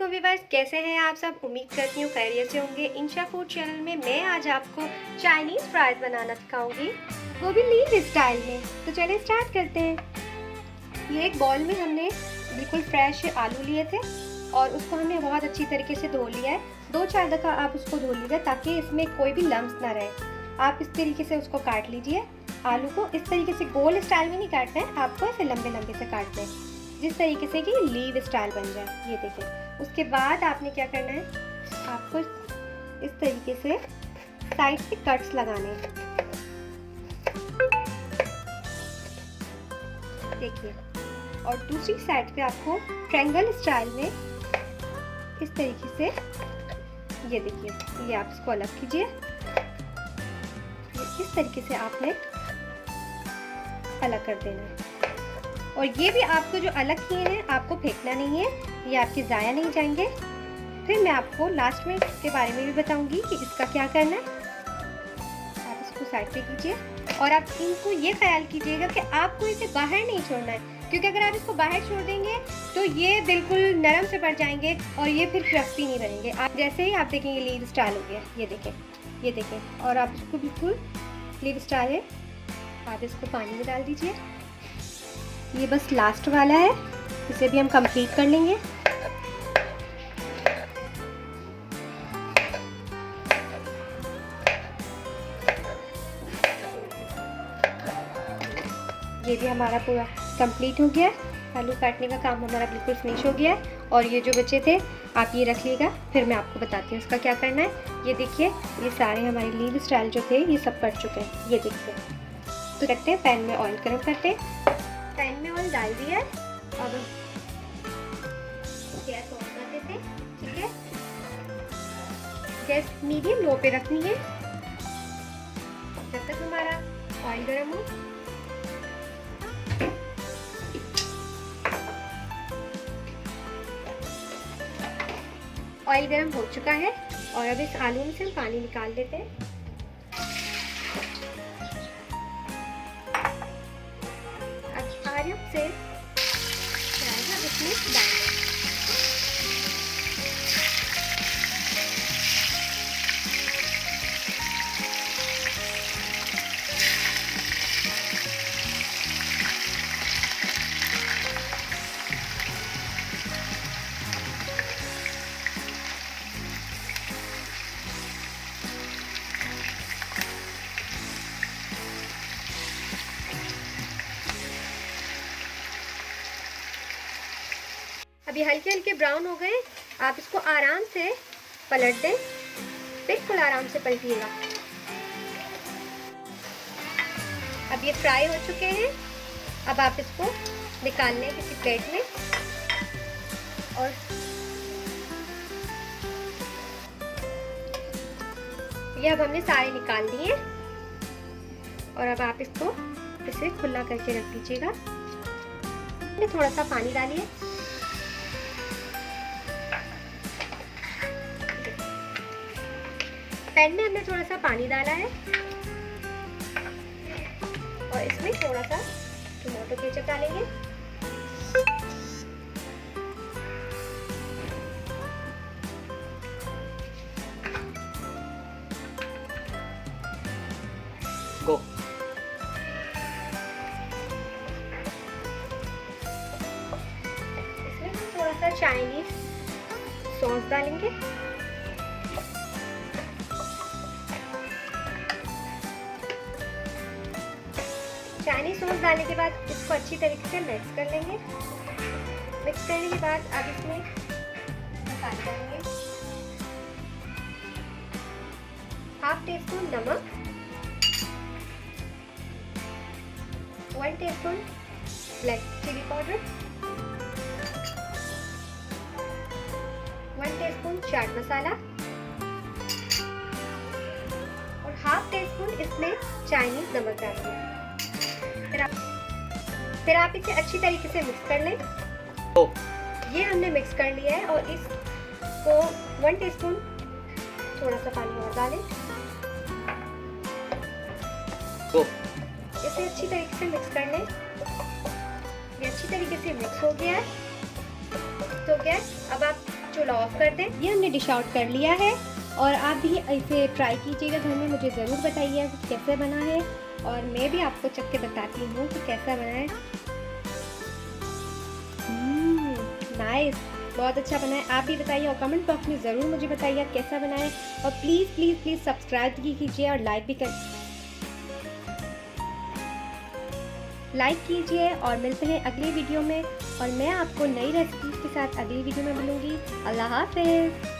वालेकुम व्यूअर्स, कैसे हैं आप सब। उम्मीद करती हूँ खैरियत से होंगे। इंशा फूड चैनल में मैं आज आपको चाइनीज़ फ्राइज बनाना सिखाऊंगी, वो भी लीव स्टाइल में। तो चलिए स्टार्ट करते हैं। ये एक बॉल में हमने बिल्कुल फ्रेश आलू लिए थे और उसको हमने बहुत अच्छी तरीके से धो लिया है। 2-4 दफ़ा आप उसको धो लीजिए ताकि इसमें कोई भी लम्स ना रहे। आप इस तरीके से उसको काट लीजिए। आलू को इस तरीके से गोल स्टाइल में नहीं काटना है, आपको ऐसे लंबे लंबे से काटना है जिस तरीके से कि लीव स्टाइल बन जाए। ये देखें। उसके बाद आपने क्या करना है, आपको इस तरीके से साइड से कट्स लगाने हैं। देखिए, और दूसरी साइड पे आपको ट्रायंगल स्टाइल में इस तरीके से, ये देखिए, ये आप इसको अलग कीजिए। इस तरीके से आपने अलग कर देना है। और ये भी आपको जो अलग किए हैं आपको फेंकना नहीं है, ये आपके ज़ाया नहीं जाएंगे। फिर मैं आपको लास्ट में इसके बारे में भी बताऊंगी कि इसका क्या करना है। आप इसको साइड पे कीजिए और आप इनको ये ख्याल कीजिएगा कि आपको इसे बाहर नहीं छोड़ना है, क्योंकि अगर आप इसको बाहर छोड़ देंगे तो ये बिल्कुल नरम से पड़ जाएंगे और ये फिर क्रिस्पी नहीं बनेंगे। आप जैसे ही आप देखेंगे लीव स्टाइल हो गया, ये देखें, ये देखें। और आप इसको बिल्कुल लीव स्टाइल है, आप इसको पानी में डाल दीजिए। ये बस लास्ट वाला है, इसे भी हम कंप्लीट कर लेंगे। ये भी हमारा पूरा कंप्लीट हो गया। आलू काटने का काम हमारा बिल्कुल फिनिश हो गया है। और ये जो बचे थे आप ये रख लीजिएगा, फिर मैं आपको बताती हूँ इसका क्या करना है। ये देखिए, ये सारे हमारे लीव स्टाइल जो थे ये सब कट चुके हैं। ये देखिए, तो करते हैं, पैन में ऑयल गर्म करते हैं। पैन में ऑयल डाल दिया। अब गैस ऑन कर देते हैं, ठीक है। गैस मीडियम लो पे रखनी है जब तक हमारा ऑयल गर्म हो। ऑयल गर्म हो चुका है और अब इस आलू में से हम पानी निकाल लेते हैं। से इसमें डाल दें। अभी हल्के हल्के ब्राउन हो गए, आप इसको आराम से पलट दें, बिल्कुल आराम से पलटिएगा। अब ये फ्राई हो चुके हैं। अब आप इसको निकाल लें किसी प्लेट में। और ये अब हमने सारे निकाल दिए और अब आप इसको इसे खुला करके रख दीजिएगा। थोड़ा सा पानी डालिए। पैन में हमने थोड़ा सा पानी डाला है और इसमें थोड़ा सा टमाटो केचप डालेंगे। गो। इसमें थोड़ा सा चाइनीज सॉस डालेंगे। चाइनीज सॉस डालने के बाद इसको अच्छी तरीके से मिक्स कर लेंगे। मिक्स करने के बाद अब इसमें मसाले डालेंगे। 1/2 टीस्पून नमक, 1 teaspoon black chilli powder, 1 teaspoon chaat masala और 1/2 टीस्पून इसमें चाइनीज नमक डालेंगे। फिर आप इसे अच्छी तरीके से मिक्स कर लें। ये हमने मिक्स कर लिया है और इसको 1 टीस्पून थोड़ा सा पानी और डालें। इसे अच्छी तरीके से मिक्स कर लें। ये अच्छी तरीके से मिक्स हो गया है। तो गैस अब आप चूल्हा ऑफ कर दें। ये हमने डिश आउट कर लिया है और आप भी इसे ट्राई कीजिएगा घर में, मुझे ज़रूर बताइए कैसे बना है और मैं भी आपको चख के बताती हूँ कि कैसा बना है। नाइस, बहुत अच्छा बना है। आप भी बताइए और कमेंट बॉक्स में ज़रूर मुझे बताइए कैसा बना है और प्लीज़ प्लीज़ प्लीज़ सब्सक्राइब कीजिए और लाइक कीजिए और मिलते हैं अगली वीडियो में और मैं आपको नई रेसिपीज़ के साथ अगली वीडियो में मिलूँगी। अल्लाह हाफ़िज़।